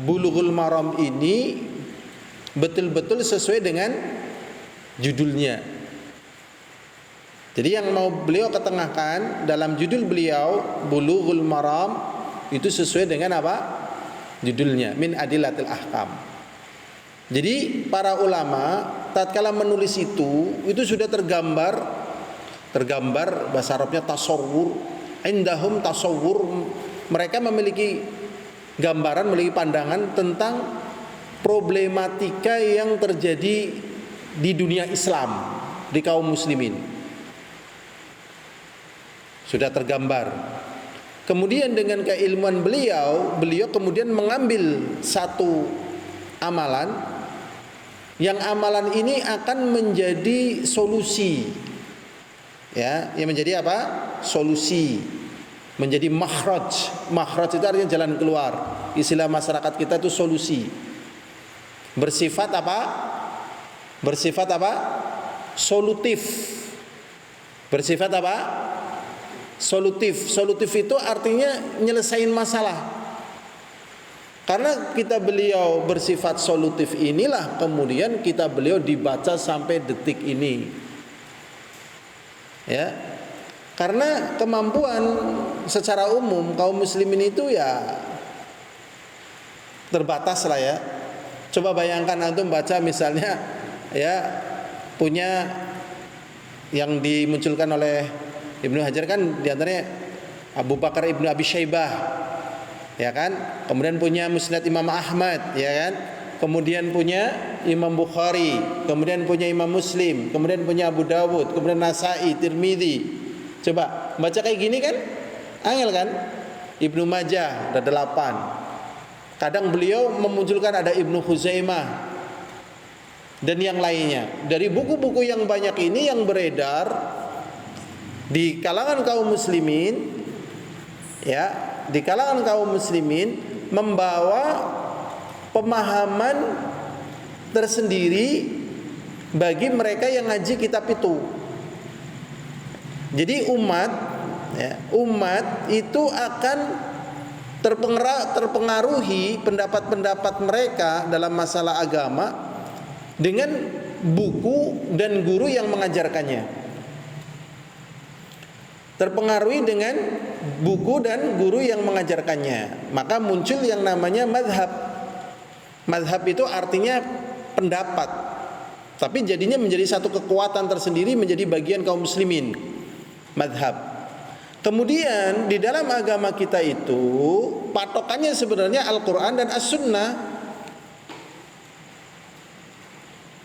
Bulughul Maram ini betul-betul sesuai dengan judulnya. Jadi yang mau beliau ketengahkan dalam judul beliau Bulughul Maram itu sesuai dengan apa? Judulnya, min adillatil ahkam. Jadi para ulama tatkala menulis itu sudah tergambar bahasa Arabnya tasawwur, indahum tasawwur, mereka memiliki gambaran, memiliki pandangan tentang problematika yang terjadi di dunia Islam, di kaum muslimin. Sudah tergambar. Kemudian dengan keilmuan beliau kemudian mengambil satu amalan, yang amalan ini akan menjadi solusi, ya, yang menjadi apa? Solusi, menjadi makhraj. Makhraj itu artinya jalan keluar. Istilah masyarakat kita itu solusi. Bersifat apa? Bersifat apa? Solutif. Bersifat apa? Solutif. Solutif itu artinya nyelesain masalah. Karena kita beliau bersifat solutif inilah kemudian kita beliau dibaca sampai detik ini. Ya. Karena kemampuan secara umum kaum muslimin itu ya terbatas lah ya. Coba bayangkan antum baca misalnya ya punya yang dimunculkan oleh Ibnu Hajar kan diantaranya Abu Bakar Ibnu Abi Syaibah, ya kan? Kemudian punya Musnad Imam Ahmad, ya kan? Kemudian punya Imam Bukhari, kemudian punya Imam Muslim, kemudian punya Abu Dawud, kemudian Nasai, Tirmidzi. Coba baca kayak gini kan? Angel kan? Ibnu Majah ada 8. Kadang beliau memunculkan ada Ibnu Khuzaimah dan yang lainnya. Dari buku-buku yang banyak ini yang beredar di kalangan kaum muslimin, ya, di kalangan kaum muslimin membawa pemahaman tersendiri bagi mereka yang ngaji kitab itu. Jadi umat itu akan terpengaruhi pendapat-pendapat mereka dalam masalah agama dengan buku dan guru yang mengajarkannya. Terpengaruhi dengan buku dan guru yang mengajarkannya. Maka muncul yang namanya madhab. Madhab itu artinya pendapat, tapi jadinya menjadi satu kekuatan tersendiri, menjadi bagian kaum muslimin. Madhab. Kemudian di dalam agama kita itu patokannya sebenarnya Al-Quran dan As-Sunnah.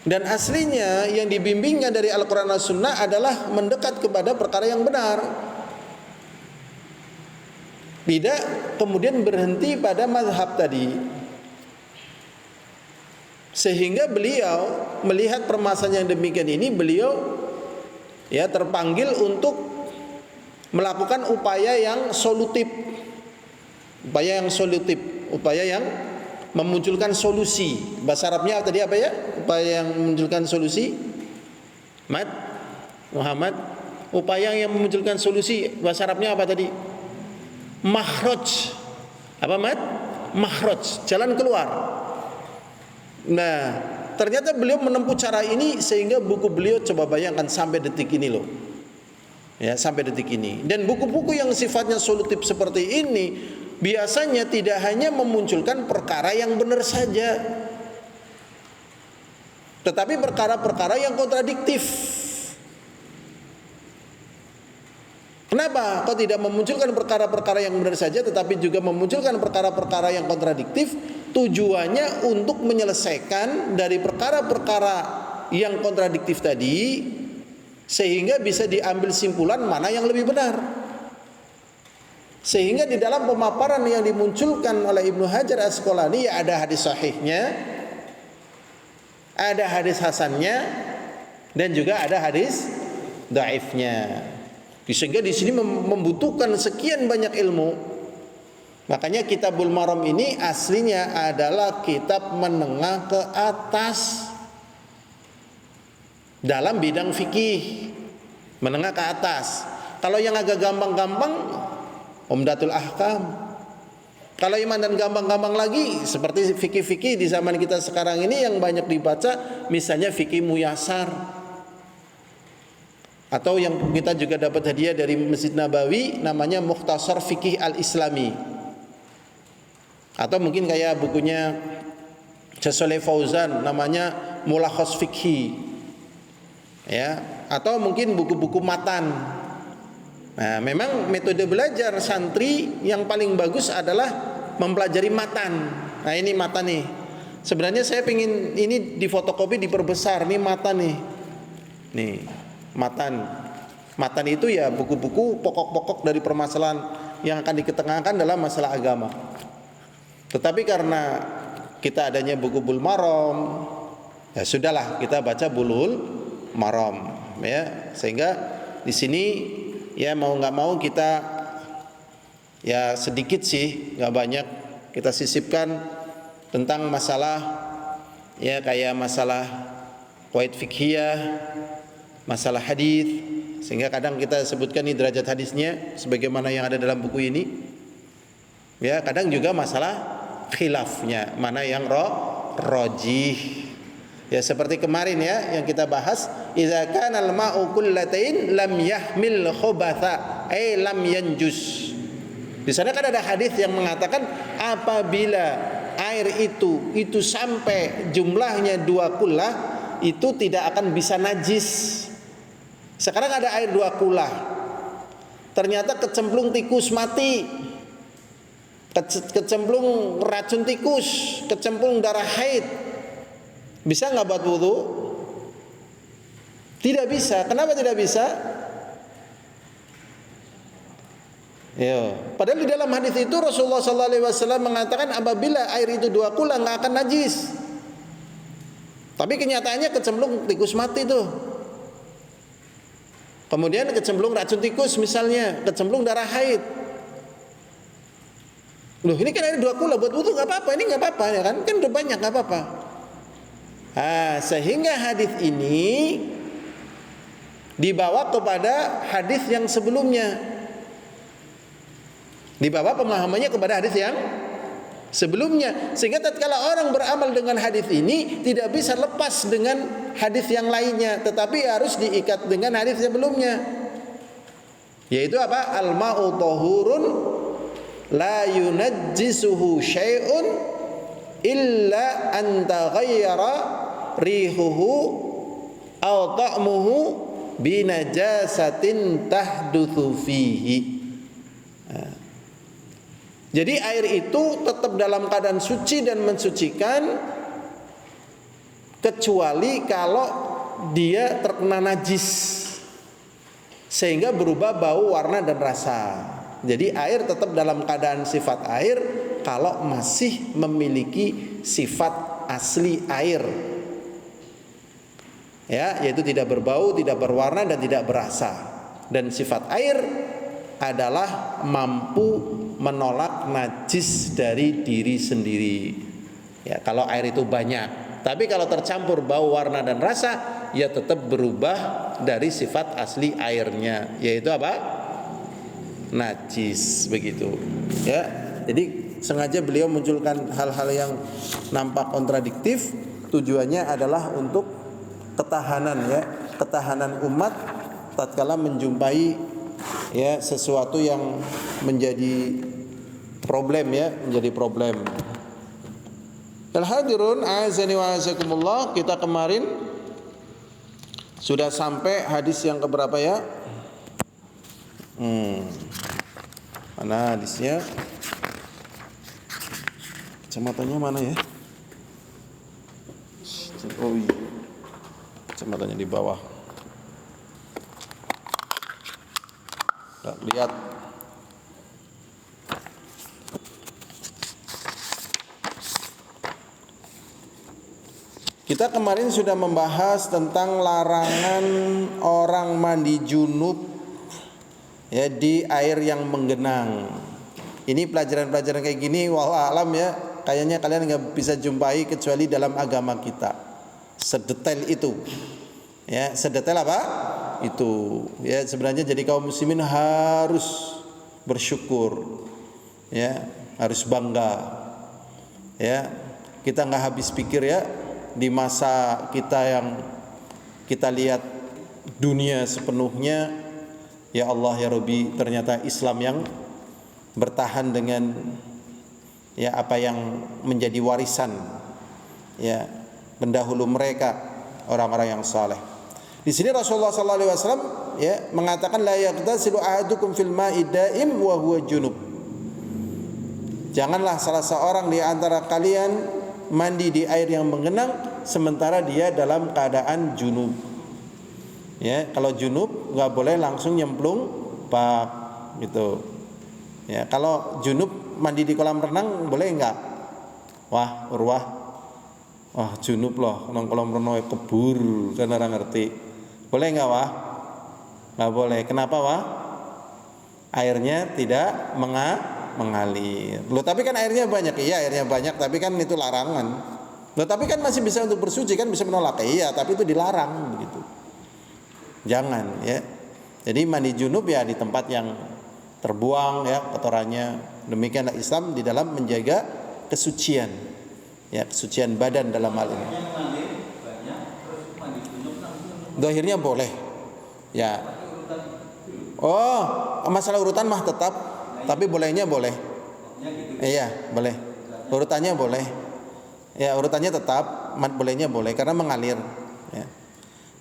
Dan aslinya yang dibimbingnya dari Al-Quran dan As-Sunnah adalah mendekat kepada perkara yang benar. Tidak kemudian berhenti pada mazhab tadi. Sehingga beliau melihat permasalahan yang demikian ini, beliau ya terpanggil untuk melakukan upaya yang solutif. Upaya yang solutif, upaya yang memunculkan solusi. Bahasa Arabnya tadi apa ya? Upaya yang memunculkan solusi. Muhammad, upaya yang memunculkan solusi bahasa Arabnya apa tadi? Makhraj. Apa makhraj, jalan keluar. Nah, ternyata beliau menempuh cara ini sehingga buku beliau coba bayangkan sampai detik ini loh. Ya, sampai detik ini. Dan buku-buku yang sifatnya solutif seperti ini biasanya tidak hanya memunculkan perkara yang benar saja, tetapi perkara-perkara yang kontradiktif. Kenapa kok tidak memunculkan perkara-perkara yang benar saja tetapi juga memunculkan perkara-perkara yang kontradiktif? Tujuannya untuk menyelesaikan dari perkara-perkara yang kontradiktif tadi, sehingga bisa diambil simpulan mana yang lebih benar. Sehingga di dalam pemaparan yang dimunculkan oleh Ibnu Hajar Asqalani ya ada hadis sahihnya, ada hadis hasannya, dan juga ada hadis dhaifnya. Sehingga di sini membutuhkan sekian banyak ilmu. Makanya Kitabul Maram ini aslinya adalah kitab menengah ke atas dalam bidang fikih, menengah ke atas. Kalau yang agak gampang-gampang Umdatul Ahkam. Kalau iman dan gampang-gampang lagi seperti fikih-fikih di zaman kita sekarang ini yang banyak dibaca, misalnya fikih muyasar, atau yang kita juga dapat hadiah dari Masjid Nabawi namanya Mukhtasar Fikih Al-Islami, atau mungkin kayak bukunya Syekh Shalih Fauzan namanya Mulakhas Fikhi, ya, atau mungkin buku-buku matan. Nah, memang metode belajar santri yang paling bagus adalah mempelajari matan. Nah, ini matan nih. Sebenarnya saya pengen ini difotokopi, diperbesar. Nih matan nih. Nih, matan. Matan itu ya buku-buku pokok-pokok dari permasalahan yang akan diketengahkan dalam masalah agama. Tetapi karena kita adanya buku Bulughul Maram, ya sudahlah kita baca Bulughul Maram, ya. Sehingga di sini ya mau nggak mau kita ya sedikit sih, nggak banyak, kita sisipkan tentang masalah ya kayak masalah qawaid fikhiyah, masalah hadis, sehingga kadang kita sebutkan nih derajat hadisnya sebagaimana yang ada dalam buku ini. Ya, kadang juga masalah khilafnya, mana yang rajih. Ya seperti kemarin ya yang kita bahas, idza kana al-ma'u kullatain lam yahmil khubatha ay lam yanjus. Di sana kan ada hadis yang mengatakan apabila air itu sampai jumlahnya 2 kullah itu tidak akan bisa najis. Sekarang ada air 2 kullah, ternyata kecemplung tikus mati, kecemplung racun tikus, kecemplung darah haid, bisa nggak buat wudu? Tidak bisa. Kenapa tidak bisa? Ya, padahal di dalam hadis itu Rasulullah SAW mengatakan apabila air itu 2 kullah nggak akan najis. Tapi kenyataannya kecemplung tikus mati tuh. Kemudian kecemplung racun tikus misalnya, kecemplung darah haid. Loh, ini kan air 2 kullah buat wudu nggak apa-apa, ini nggak apa-apa ya kan? Kan udah banyak nggak apa-apa. Sehingga hadis ini dibawa kepada hadis yang sebelumnya. Dibawa pemahamannya kepada hadis yang sebelumnya, sehingga tatkala orang beramal dengan hadis ini tidak bisa lepas dengan hadis yang lainnya, tetapi harus diikat dengan hadis sebelumnya, yaitu apa? Al-ma'u tahurun la yunajjisuhu syai'un illa an taghayyara rihuhu aw ta'muhu binajasatin tahdutsu fihi. Jadi air itu tetap dalam keadaan suci dan mensucikan kecuali kalau dia terkena najis sehingga berubah bau, warna dan rasa. Jadi air tetap dalam keadaan sifat air kalau masih memiliki sifat asli air. Ya, yaitu tidak berbau, tidak berwarna dan tidak berasa. Dan sifat air adalah mampu menolak najis dari diri sendiri. Ya, kalau air itu banyak. Tapi kalau tercampur bau, warna dan rasa, ya tetap berubah dari sifat asli airnya, yaitu apa? Najis, begitu. Ya. Jadi sengaja beliau munculkan hal-hal yang nampak kontradiktif, tujuannya adalah untuk ketahanan ya, ketahanan umat tatkala menjumpai ya sesuatu yang menjadi problem ya, menjadi problem. Al-hadirun azani wa azakumullah, kita kemarin sudah sampai hadis yang keberapa ya? Mana hadisnya? Kacamatanya mana ya? Oh iya, kacamatanya di bawah. Lihat. Kita kemarin sudah membahas tentang larangan orang mandi junub ya di air yang menggenang. Ini pelajaran-pelajaran kayak gini wallahu alam ya, kayaknya kalian nggak bisa jumpai kecuali dalam agama kita. Sedetail itu. Ya, sedetail apa? Itu. Ya, sebenarnya jadi kaum muslimin harus bersyukur. Ya, harus bangga. Ya, kita nggak habis pikir ya di masa kita yang kita lihat dunia sepenuhnya, ya Allah ya Rabbi, ternyata Islam yang bertahan dengan ya apa yang menjadi warisan ya pendahulu mereka, orang-orang yang saleh. Di sini Rasulullah sallallahu alaihi wasallam ya mengatakan la yaghtasilu ahadukum fil ma'i daim wa huwa junub. Janganlah salah seorang di antara kalian mandi di air yang menggenang sementara dia dalam keadaan junub. Ya, kalau junub nggak boleh langsung nyemplung bak gitu. Ya, kalau junub mandi di kolam renang boleh nggak? Wah, Urwah, wah junub loh, nang kolam renang kebur, kan orang ngerti. Boleh nggak wah? Nggak boleh. Kenapa wah? Airnya tidak mengalir. Loh, tapi kan airnya banyak. Iya, airnya banyak, tapi kan itu larangan. Loh, tapi kan masih bisa untuk bersuci, kan bisa menolak. Iya, tapi itu dilarang begitu. Jangan ya. Jadi mandi junub ya di tempat yang terbuang ya kotorannya. Demikianlah Islam di dalam menjaga kesucian. Ya, kesucian badan dalam hal ini. Zahirnya boleh. Ya. Oh, masalah urutan mah tetap, tapi bolehnya boleh. Iya, boleh. Urutannya boleh. Ya, urutannya tetap, bolehnya boleh karena mengalir. Ya.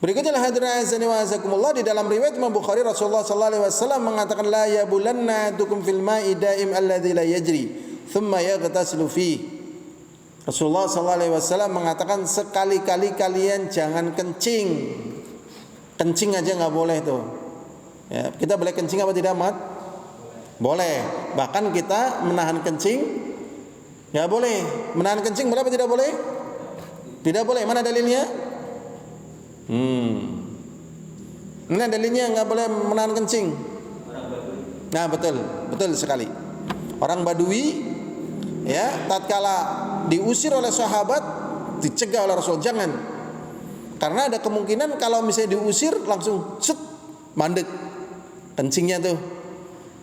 Berikutnya hadirin azani wa azakumullah, di dalam riwayat Imam Bukhari Rasulullah sallallahu alaihi wasallam mengatakan la yabulanna tukum fil ma'i daim alladzi la yajri thumma yaghtasilu fi. Rasulullah sallallahu alaihi wasallam mengatakan sekali-kali kalian jangan kencing. Kencing aja enggak boleh tuh. Ya, kita boleh kencing apa tidak, Mat? Boleh. Bahkan kita menahan kencing enggak boleh. Menahan kencing boleh apa tidak boleh? Tidak boleh. Mana dalilnya? Mana dalilnya nggak boleh menahan kencing? Nah, betul sekali. Orang Badui, ya, tatkala diusir oleh sahabat, dicegah oleh Rasul, jangan. Karena ada kemungkinan kalau misalnya diusir langsung set mandek kencingnya tuh.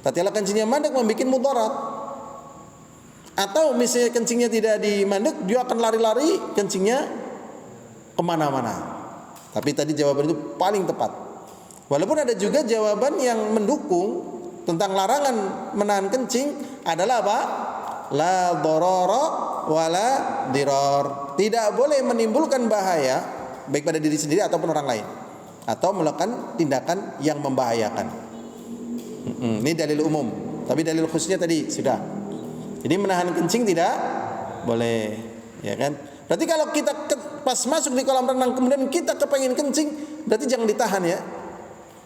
Tatkala kencingnya mandek membuat mudarat. Atau misalnya kencingnya tidak dimandek, dia akan lari-lari kencingnya kemana-mana. Tapi tadi jawaban itu paling tepat. Walaupun ada juga jawaban yang mendukung tentang larangan menahan kencing adalah apa? La darara wala dirar. Tidak boleh menimbulkan bahaya baik pada diri sendiri ataupun orang lain, atau melakukan tindakan yang membahayakan. Ini dalil umum. Tapi dalil khususnya tadi sudah. Jadi menahan kencing tidak boleh, ya kan? Berarti kalau kita pas masuk di kolam renang kemudian kita kepengen kencing, berarti jangan ditahan ya.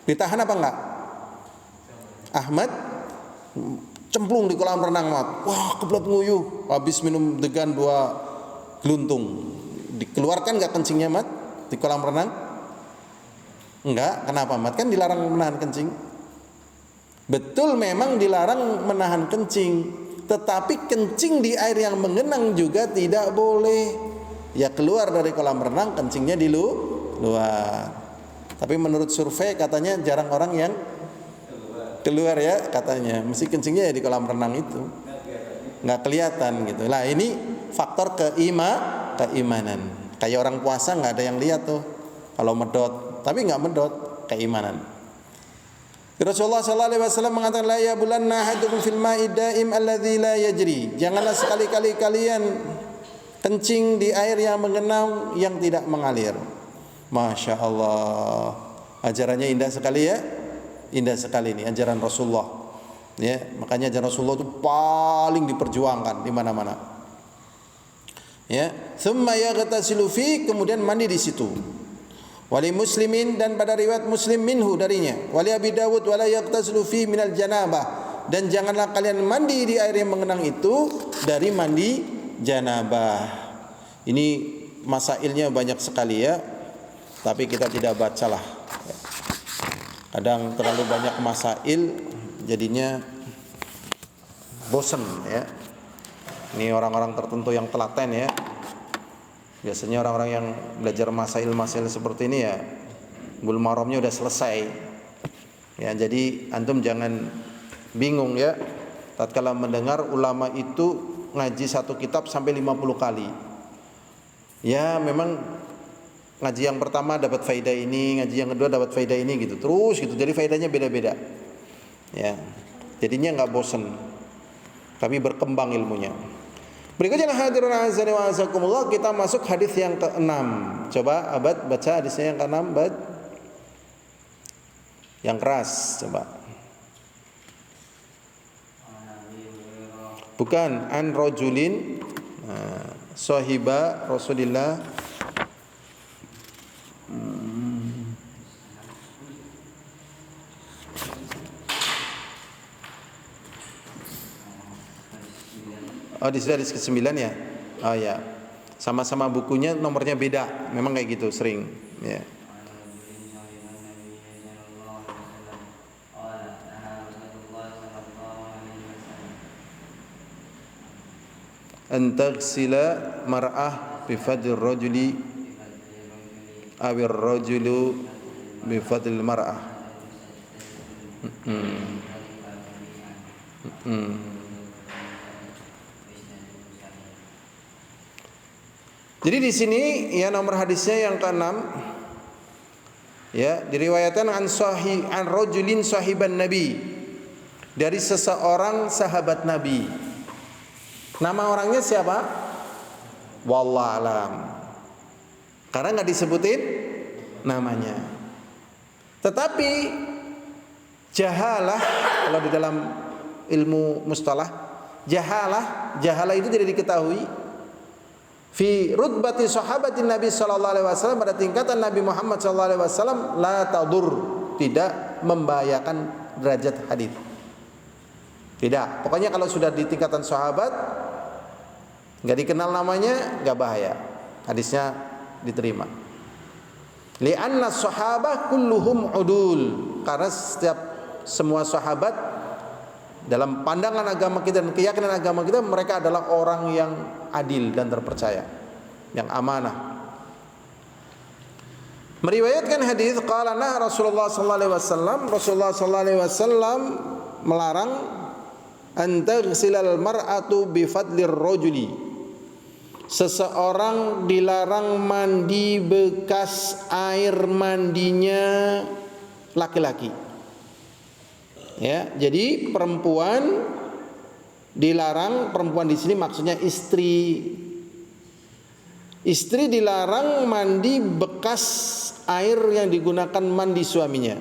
Ditahan apa enggak? Ahmad cemplung di kolam renang, Mat. Wah, kebelet nguyuh, habis minum degan 2 geluntung. Dikeluarkan enggak kencingnya, Mat, di kolam renang? Enggak. Kenapa, Mat? Kan dilarang menahan kencing. Betul, memang dilarang menahan kencing, tetapi kencing di air yang menggenang juga tidak boleh. Ya, keluar dari kolam renang kencingnya di luar. Tapi menurut survei katanya jarang orang yang keluar ya katanya. Mesti kencingnya ya di kolam renang itu. Nggak kelihatan gitu. Lah ini faktor keimanan. Kayak orang puasa nggak ada yang lihat tuh kalau medot, tapi nggak medot, keimanan. Rasulullah sallallahu alaihi wasallam mengatakan la yabulanna ahadukum fil ma'i daim alladzi la yajri. Janganlah sekali-kali kalian kencing di air yang menggenang yang tidak mengalir. Masya Allah, ajarannya indah sekali ya, indah sekali ini ajaran Rasulullah. Ya, makanya ajaran Rasulullah itu paling diperjuangkan di mana-mana. Ya, thumma yaghtasilu fi, kemudian mandi di situ. Wali Muslimin, dan pada riwayat Muslim minhu darinya. Wali Abi Dawud wala yaghtasilu fi minal janabah, dan janganlah kalian mandi di air yang mengenang itu dari mandi janabah. Ini masailnya banyak sekali ya, tapi kita tidak bacalah. Kadang terlalu banyak masail jadinya bosan ya. Ini orang-orang tertentu yang telaten ya. Biasanya orang-orang yang belajar masail-masail seperti ini ya Bulughul Maramnya udah selesai. Ya, jadi antum jangan bingung ya. tatkala mendengar ulama itu ngaji satu kitab sampai 50 kali. Ya memang ngaji yang pertama dapat faedah ini, ngaji yang kedua dapat faedah ini gitu. Terus gitu. Jadi faedahnya beda-beda. Ya. Jadinya enggak bosan. Tapi berkembang ilmunya. Berikutnya hadirin azani wa azakumullah, kita masuk hadis yang ke-6. Coba Abad baca hadisnya yang ke-6, Abad. Yang keras coba. Bukan an rajulin sahiba Rasulillah. Oh, di sini hadis ke-9 ya. Oh ya. Sama-sama bukunya nomornya beda. Memang kayak gitu sering, ya. Antagsila mar'ah bifadil rajuli awir rajulu bifadil mar'ah. Jadi di sini ya nomor hadisnya yang ke-6 ya, diriwayatkan an rajulin sahiban nabi, dari seseorang sahabat Nabi. Nama orangnya siapa? Wallahu alam. Karena enggak disebutin namanya. Tetapi jahalah, kalau di dalam ilmu mustalah, jahalah itu tidak diketahui fi rutbati sahabatin Nabi sallallahu alaihi wasallam, pada tingkatan Nabi Muhammad sallallahu alaihi wasallam, la tadur, tidak membahayakan derajat hadis. Tidak. Pokoknya kalau sudah di tingkatan sahabat enggak dikenal namanya, enggak bahaya. Hadisnya diterima. Li'anna sahabah kulluhum udul. Karena semua sahabat dalam pandangan agama kita dan keyakinan agama kita, mereka adalah orang yang adil dan terpercaya, yang amanah. Meriwayatkan hadis qala nah Rasulullah sallallahu alaihi wasallam, Rasulullah sallallahu alaihi wasallam melarang antaghsilal mar'atu bi fadlir rajuli, seseorang dilarang mandi bekas air mandinya laki-laki. Ya, jadi perempuan dilarang, perempuan di sini maksudnya istri. Istri dilarang mandi bekas air yang digunakan mandi suaminya.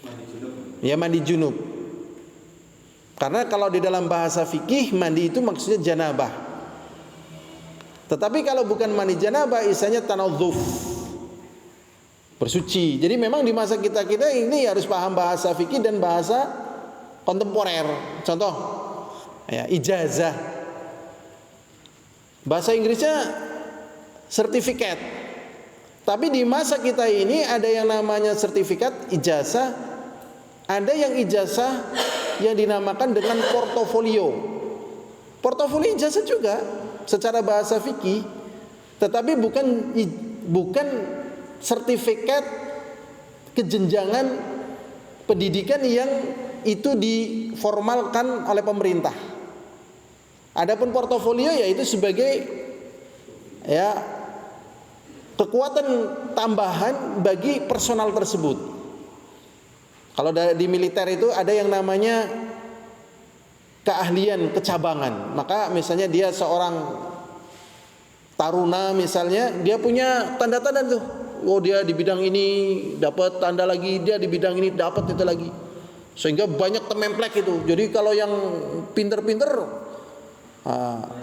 Mandi junub. Ya, mandi junub. Karena kalau di dalam bahasa fikih mandi itu maksudnya janabah. Tetapi kalau bukan mandi janabah, istilahnya tanadzuf, bersuci. Jadi memang di masa kita ini harus paham bahasa fikih dan bahasa kontemporer. Contoh, ya, ijazah. Bahasa Inggrisnya sertifikat. Tapi di masa kita ini ada yang namanya sertifikat, ijazah. Ada yang ijazah yang dinamakan dengan portofolio. Portofolio ijazah juga secara bahasa fikih, tetapi bukan sertifikat kejenjangan pendidikan yang itu diformalkan oleh pemerintah. Adapun portofolio yaitu sebagai ya kekuatan tambahan bagi personal tersebut. Kalau di militer itu ada yang namanya keahlian kecabangan. Maka misalnya dia seorang taruna misalnya, dia punya tanda-tanda tuh. Oh, dia di bidang ini dapat tanda lagi, dia di bidang ini dapat itu lagi. Sehingga banyak tememplek itu. Jadi kalau yang pinter-pinter,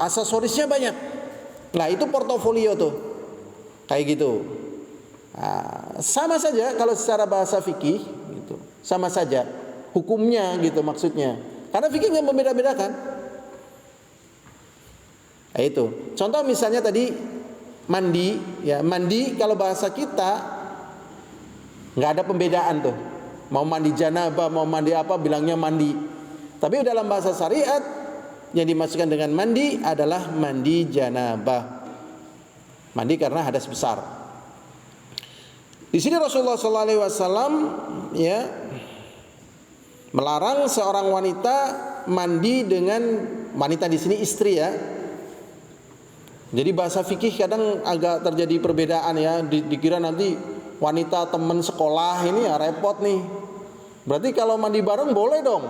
aksesorisnya banyak. Nah, itu portofolio tuh. Kayak gitu. Sama saja kalau secara bahasa fikih gitu. Sama saja hukumnya gitu maksudnya. Karena fikih nggak membeda-bedakan. Nah, itu. Contoh misalnya tadi mandi, ya mandi kalau bahasa kita nggak ada pembedaan tuh. Mau mandi janabah, mau mandi apa, bilangnya mandi. Tapi dalam bahasa syariat yang dimaksudkan dengan mandi adalah mandi janabah. Mandi karena hadas besar. Di sini Rasulullah SAW ya melarang seorang wanita mandi dengan wanita di sini istri ya. Jadi bahasa fikih kadang agak terjadi perbedaan ya. Dikira nanti wanita teman sekolah ini ya repot nih. Berarti kalau mandi bareng boleh dong.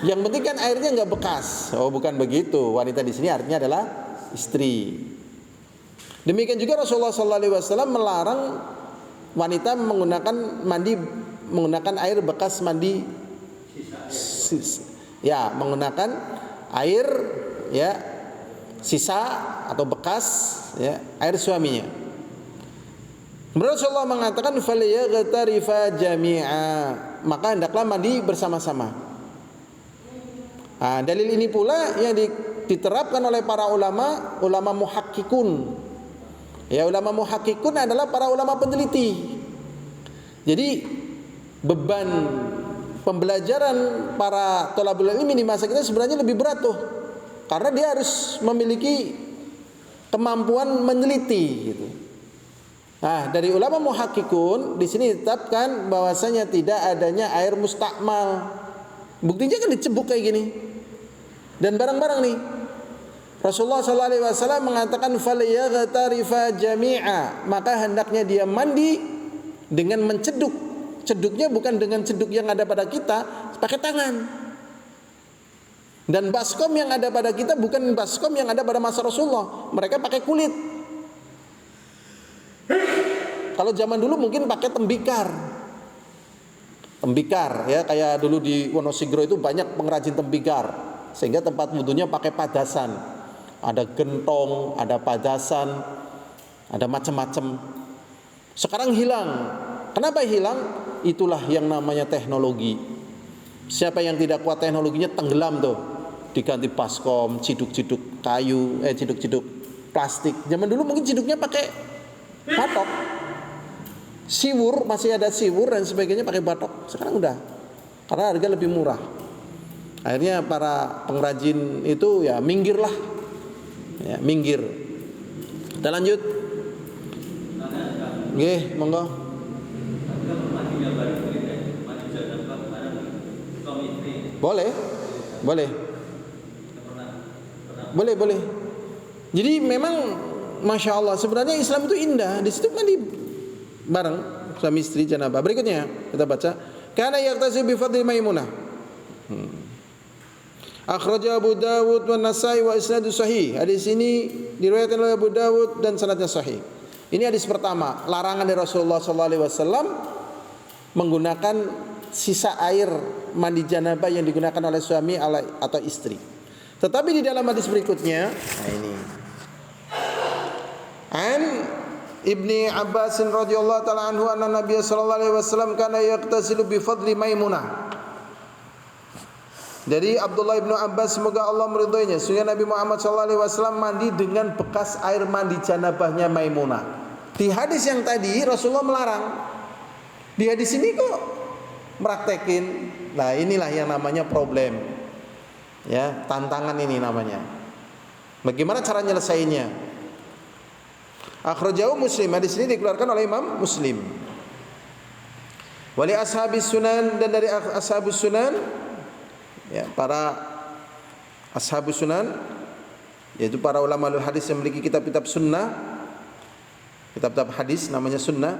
Yang penting kan airnya nggak bekas. Oh bukan begitu. Wanita di sini artinya adalah istri. Demikian juga Rasulullah SAW melarang wanita menggunakan air bekas mandi. Ya menggunakan air ya sisa atau bekas ya air suaminya. Rasulullah mengatakan falyaghtarifā jami'a, maka hendaklah mandi bersama-sama. Nah, dalil ini pula yang diterapkan oleh para ulama muhakkikun. Ya, ulama muhakkikun adalah para ulama peneliti. Jadi beban pembelajaran para thalabul ilmi di masa kita sebenarnya lebih berat tuh. Karena dia harus memiliki kemampuan meneliti gitu. Nah, dari ulama muhakkikun di sini ditetapkan bahwasanya tidak adanya air mustakmal. Buktinya kan dicebuk kayak gini. Dan barang-barang nih. Rasulullah SAW mengatakan falyaghtarifā jami'a, maka hendaknya dia mandi dengan menceduk. Ceduknya bukan dengan ceduk yang ada pada kita, pakai tangan. Dan baskom yang ada pada kita bukan baskom yang ada pada masa Rasulullah. Mereka pakai kulit. Kalau zaman dulu mungkin pakai tembikar. Tembikar ya, kayak dulu di Wonosigro itu banyak pengrajin tembikar. Sehingga tempat wudunya pakai padasan. Ada gentong, ada padasan, ada macam-macam. Sekarang hilang. Kenapa hilang? Itulah yang namanya teknologi. Siapa yang tidak kuat teknologinya tenggelam tuh. Diganti baskom, ciduk-ciduk kayu, ciduk-ciduk plastik. Zaman dulu mungkin ciduknya pakai batok. Siwur, masih ada siwur dan sebagainya pakai batok. Sekarang udah. Karena harga lebih murah. Akhirnya para pengrajin itu ya minggirlah. Ya, minggir. Kita lanjut. Nggih, monggo. Boleh. Boleh. Jadi memang Masya Allah sebenarnya Islam itu indah. Di situ mandi bareng suami istri janabah. Berikutnya kita baca. Kana yaghtasilu bi fadli Maimunah. Akhraja Abu Dawud wa Nasai wa isnadu sahih. Hadis ini diriwayatkan oleh Abu Dawud dan sanadnya sahih. Ini hadis pertama, larangan dari Rasulullah SAW menggunakan sisa air mandi janabah yang digunakan oleh suami atau istri. Tetapi di dalam hadis berikutnya, nah ini. An Ibni Abbas radhiyallahu taala anhu anna Nabiy sallallahu alaihi wasallam kana yaghtasilu bi fadli Maimunah. Dari Abdullah bin Abbas semoga Allah meridhoinya, sungguh Nabi Muhammad sallallahu alaihi wasallam mandi dengan bekas air mandi janabahnya Maimunah. Di hadis yang tadi Rasulullah melarang. Di hadis ini kok meraktekin. Nah, inilah yang namanya problem. Ya, tantangan ini namanya. Bagaimana cara nyelesainya? Akhrajahu Muslim. Hadis ini dikeluarkan oleh Imam Muslim. Wali ashabis sunan, dan dari ashabus sunan ya, para ashabus sunan yaitu para ulama hadis yang memiliki kitab-kitab sunnah, kitab-kitab hadis namanya sunnah.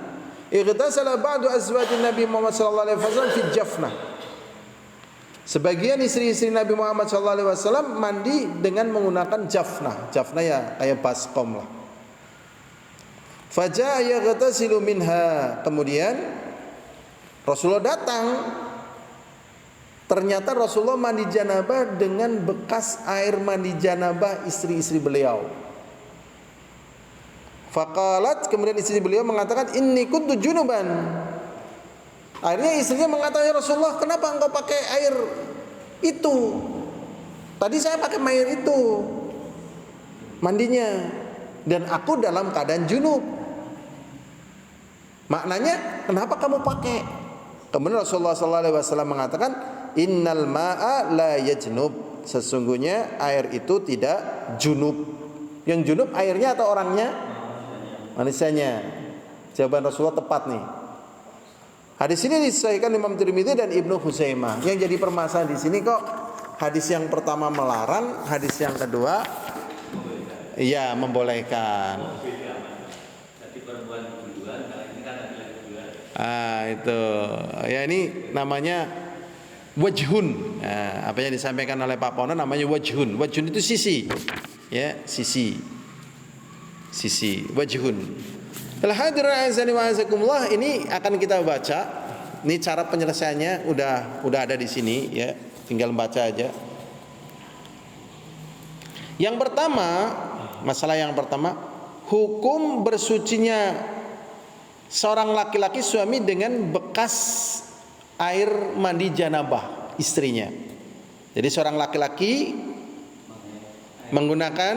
Ightasala ba'du azwajin Nabi Muhammad sallallahu alaihi wasallam fi jafnah. Sebagian istri-istri Nabi Muhammad sallallahu alaihi wasallam mandi dengan menggunakan jafnah. Jafnah ya kayak baskom lah. Faja'a yaghtasilu minha. Kemudian Rasulullah datang. Ternyata Rasulullah mandi janabah dengan bekas air mandi janabah istri-istri beliau. Faqalat, kemudian istri beliau mengatakan, inni kuntu junuban. Akhirnya istrinya mengatakan, ya Rasulullah, kenapa engkau pakai air itu? Tadi saya pakai air itu mandinya, dan aku dalam keadaan junub. Maknanya, kenapa kamu pakai? Kemudian Rasulullah SAW mengatakan, innal ma'a la yajnub. Sesungguhnya air itu tidak junub. Yang junub airnya atau orangnya? Manusianya. Jawaban Rasulullah tepat nih. Hadis ini disahihkan Imam Tirmidzi dan Ibnu Huzaimah. Yang jadi permasalahan di sini kok hadis yang pertama melarang, hadis yang kedua iya membolehkan. Itu ya, ini namanya wajhun. Nah, apa yang disampaikan oleh Pak Pono namanya wajhun. Wajhun itu sisi, ya sisi wajhun. Al-hadirin azani wa azakumullah, ini akan kita baca. Ini cara penyelesaiannya udah ada di sini ya, tinggal baca aja. Yang pertama, masalah yang pertama, hukum bersucinya seorang laki-laki suami dengan bekas air mandi janabah istrinya. Jadi seorang laki-laki menggunakan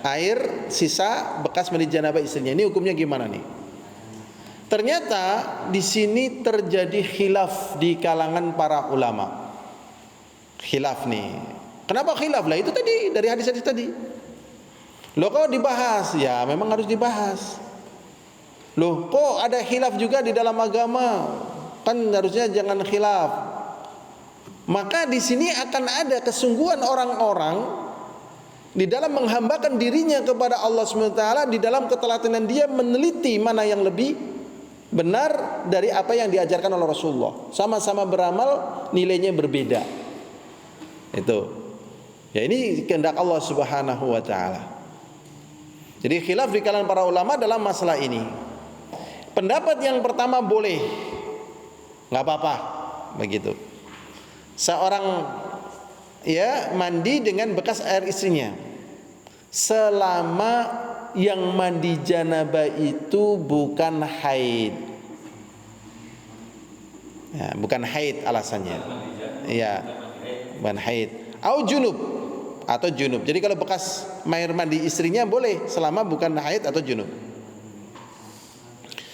air sisa bekas mandi janabah istrinya. Ini hukumnya gimana nih? Ternyata di sini terjadi khilaf di kalangan para ulama. Khilaf nih. Kenapa khilaf? Lah itu tadi dari hadis-hadis tadi. Loh kok dibahas? Ya memang harus dibahas. Loh kok ada khilaf juga di dalam agama? Kan harusnya jangan khilaf. Maka di sini akan ada kesungguhan orang-orang di dalam menghambakan dirinya kepada Allah SWT, di dalam keteladanan dia meneliti mana yang lebih benar dari apa yang diajarkan oleh Rasulullah. Sama-sama beramal, nilainya berbeda. Itu. Ya ini kehendak Allah Subhanahu wa taala. Jadi khilaf di kalangan para ulama dalam masalah ini. Pendapat yang pertama boleh, nggak apa-apa, begitu. Seorang ya mandi dengan bekas air istrinya, selama yang mandi janabah itu bukan haid. Ya, bukan haid alasannya. Iya, bukan haid. Au junub atau junub. Jadi kalau bekas air mandi istrinya boleh selama bukan haid atau junub.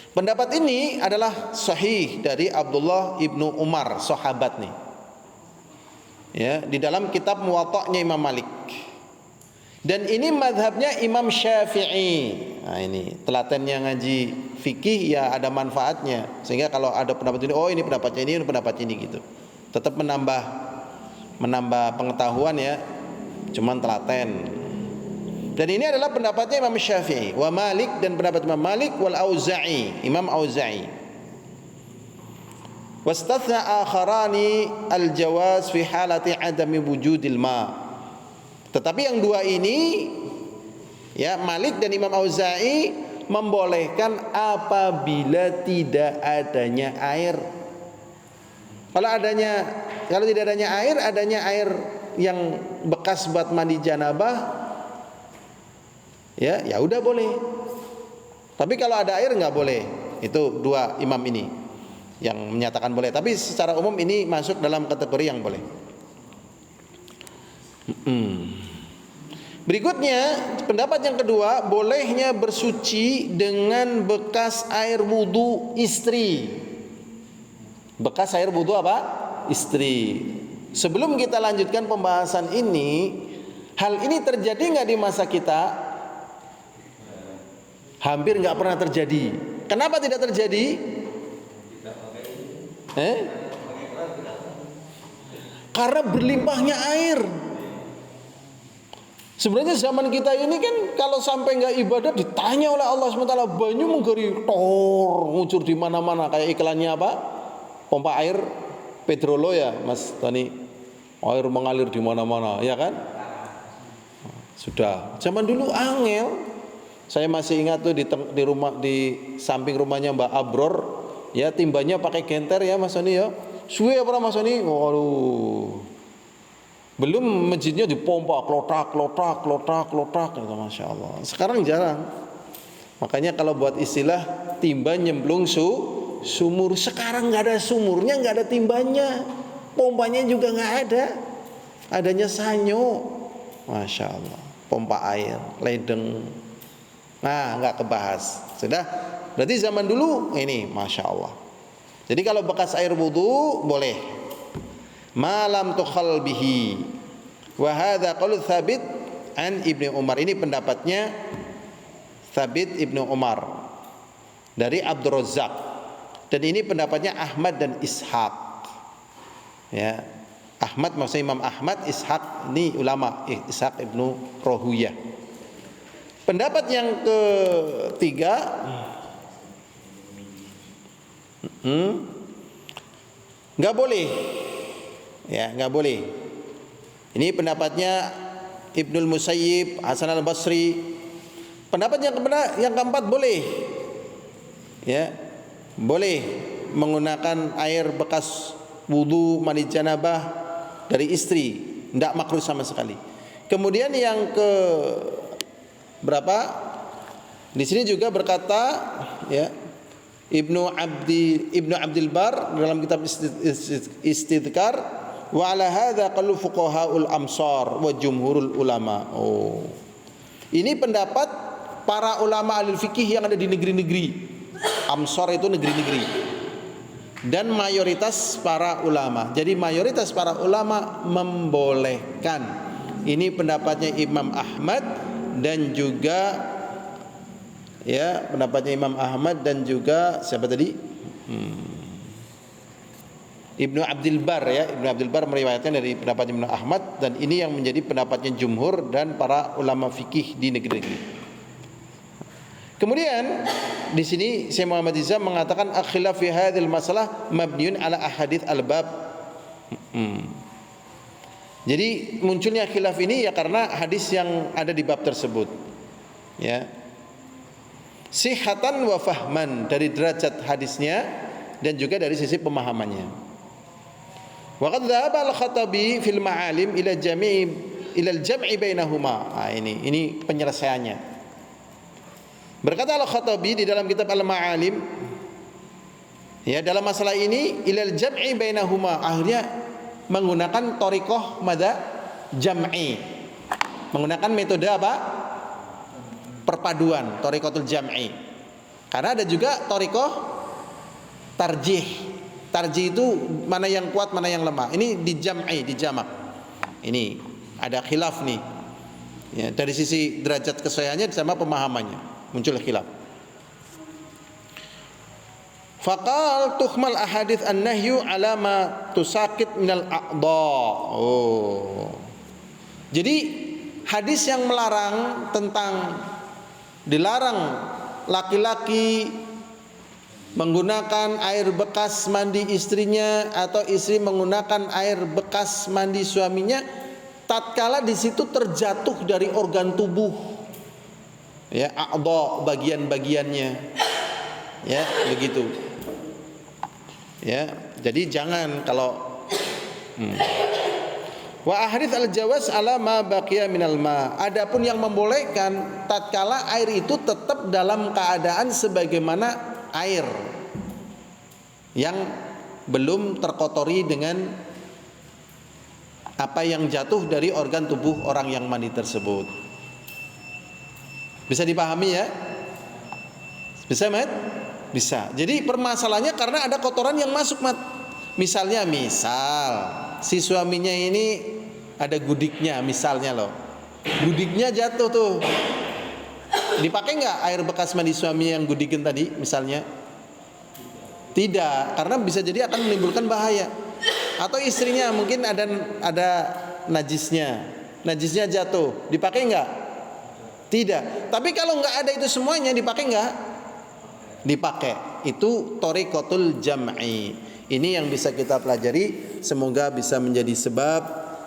Pendapat ini adalah sahih dari Abdullah ibnu Umar, sahabat nih. Ya, di dalam kitab Muwatta'nya Imam Malik. Dan ini madhabnya Imam Syafi'i. Nah ini telatennya ngaji fikih ya ada manfaatnya. Sehingga kalau ada pendapat ini, oh ini pendapatnya ini pendapat ini gitu. Tetap menambah pengetahuan ya. Cuman telaten. Dan ini adalah pendapatnya Imam Syafi'i, wa Malik, dan pendapat Imam Malik wal Auza'i, Imam Auza'i. Wastathna akharani al-jawaz fi halati adami wujudil ma. Tetapi yang dua ini ya Malik dan Imam Auza'i membolehkan apabila tidak adanya air. Kalau tidak adanya air yang bekas buat mandi janabah, ya udah boleh. Tapi kalau ada air nggak boleh. Itu dua imam ini yang menyatakan boleh. Tapi secara umum ini masuk dalam kategori yang boleh. Berikutnya pendapat yang kedua, bolehnya bersuci dengan bekas air wudu istri. Bekas air wudu apa? Istri. Sebelum kita lanjutkan pembahasan ini, hal ini terjadi nggak di masa kita? Hampir nggak pernah terjadi. Kenapa tidak terjadi? Karena berlimpahnya air. Sebenarnya zaman kita ini kan kalau sampai nggak ibadah ditanya oleh Allah SWT, banyu menggeri ngucur di mana-mana kayak iklannya apa? Pompa air Pedrolo ya, Mas Tani. Air mengalir di mana-mana, ya kan? Sudah. Zaman dulu angel. Saya masih ingat tuh di rumah, di samping rumahnya Mbak Abror, ya timbanya pakai genter ya Mas Soni ya. Suwe apa Mas Soni? Waduh. Belum masjidnya dipompa klotak gitu, Masya Allah. Sekarang jarang. Makanya kalau buat istilah timba nyemplung sumur, sekarang nggak ada sumurnya, nggak ada timbanya, pompanya juga nggak ada. Adanya sanyo, Masya Allah. Pompa air, ledeng. Nah, nggak kebahas. Sudah. Berarti zaman dulu ini, Masya Allah. Jadi kalau bekas air wudu boleh. Malam tukhal bihi. Wa hadza qaul Tsabit an Ibnu Umar. Ini pendapatnya Tsabit Ibnu Umar dari Abdul Razzaq. Dan ini pendapatnya Ahmad dan Ishaq. Ya. Ahmad maksudnya Imam Ahmad, Ishaq ini ulama, Ishaq ibnu Rohuyah. Pendapat yang ketiga, nggak boleh, ya nggak boleh. Ini pendapatnya Ibnul Musayyib, Hasan al Basri. Pendapat yang keempat boleh, ya boleh menggunakan air bekas wudu mandi janabah dari istri, tidak makruh sama sekali. Kemudian yang ke berapa? Di sini juga berkata, ya Ibnu Abdul Bar dalam kitab Istidkar, wa ala hadza qalu fuqahaul amsar wa jumhurul ulama. Oh. Ini pendapat para ulama ahli fikih yang ada di negeri-negeri. Amsar itu negeri-negeri. Dan mayoritas para ulama. Jadi mayoritas para ulama membolehkan. Ini pendapatnya Imam Ahmad dan juga ya pendapatnya Imam Ahmad dan juga siapa tadi? Ibnu Abdul Bar, ya Ibnu Abdul Bar meriwayatkan dari pendapat Ibnu Ahmad, dan ini yang menjadi pendapatnya jumhur dan para ulama fikih di negeri-negeri. Kemudian di sini Syekh Muhammad Izam mengatakan akhilaf fi hadhil masalah mabniun ala ahadits al-bab. Jadi munculnya khilaf ini ya karena hadis yang ada di bab tersebut. Ya. Sihatan wa fahman, dari derajat hadisnya dan juga dari sisi pemahamannya. Wa qad dhahaba al-Khattabi fil Ma'alim ila al-jam'i bainahuma. Ini penyelesaiannya. Berkata Al-Khattabi di dalam kitab Al-Ma'alim, ya dalam masalah ini ilal jam'i bainahuma, akhirnya menggunakan thariqah mada jam'i, menggunakan metode apa? Perpaduan, thariqatul jam'i. Karena ada juga thariqah tarjih. Tarjih itu mana yang kuat, mana yang lemah. Ini di jam'i, di jamak. Ini ada khilaf nih. Ya, dari sisi derajat kesahihannya sama pemahamannya muncul khilaf. Faqal tuhmal ahadits an-nahyu ala ma tusaqit minal a'dha. Oh. Jadi hadis yang melarang tentang dilarang laki-laki menggunakan air bekas mandi istrinya atau istri menggunakan air bekas mandi suaminya tatkala di situ terjatuh dari organ tubuh. Ya, a'dha, bagian-bagiannya. Ya, begitu. Ya, jadi jangan kalau wa ahadits al-jawaz ala ma baqiya minal ma. Adapun yang membolehkan tatkala air itu tetap dalam keadaan sebagaimana air yang belum terkotori dengan apa yang jatuh dari organ tubuh orang yang mandi tersebut. Bisa dipahami ya? Bisa, Mat? Bisa. Jadi permasalahannya karena ada kotoran yang masuk, Mat. Misal si suaminya ini ada gudiknya misalnya loh. Gudiknya jatuh tuh. Dipakai nggak air bekas mandi suami yang gudikin tadi misalnya? Tidak, karena bisa jadi akan menimbulkan bahaya. Atau istrinya mungkin ada najisnya. Najisnya jatuh. Dipakai nggak? Tidak. Tapi kalau nggak ada itu semuanya dipakai nggak? Dipakai. Itu thariqatul jam'i. Ini yang bisa kita pelajari. Semoga bisa menjadi sebab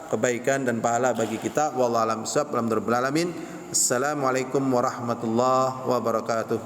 kebaikan dan pahala bagi kita. Wallahu a'lam bishawab. Alhamdulillah. Assalamualaikum warahmatullahi wabarakatuh.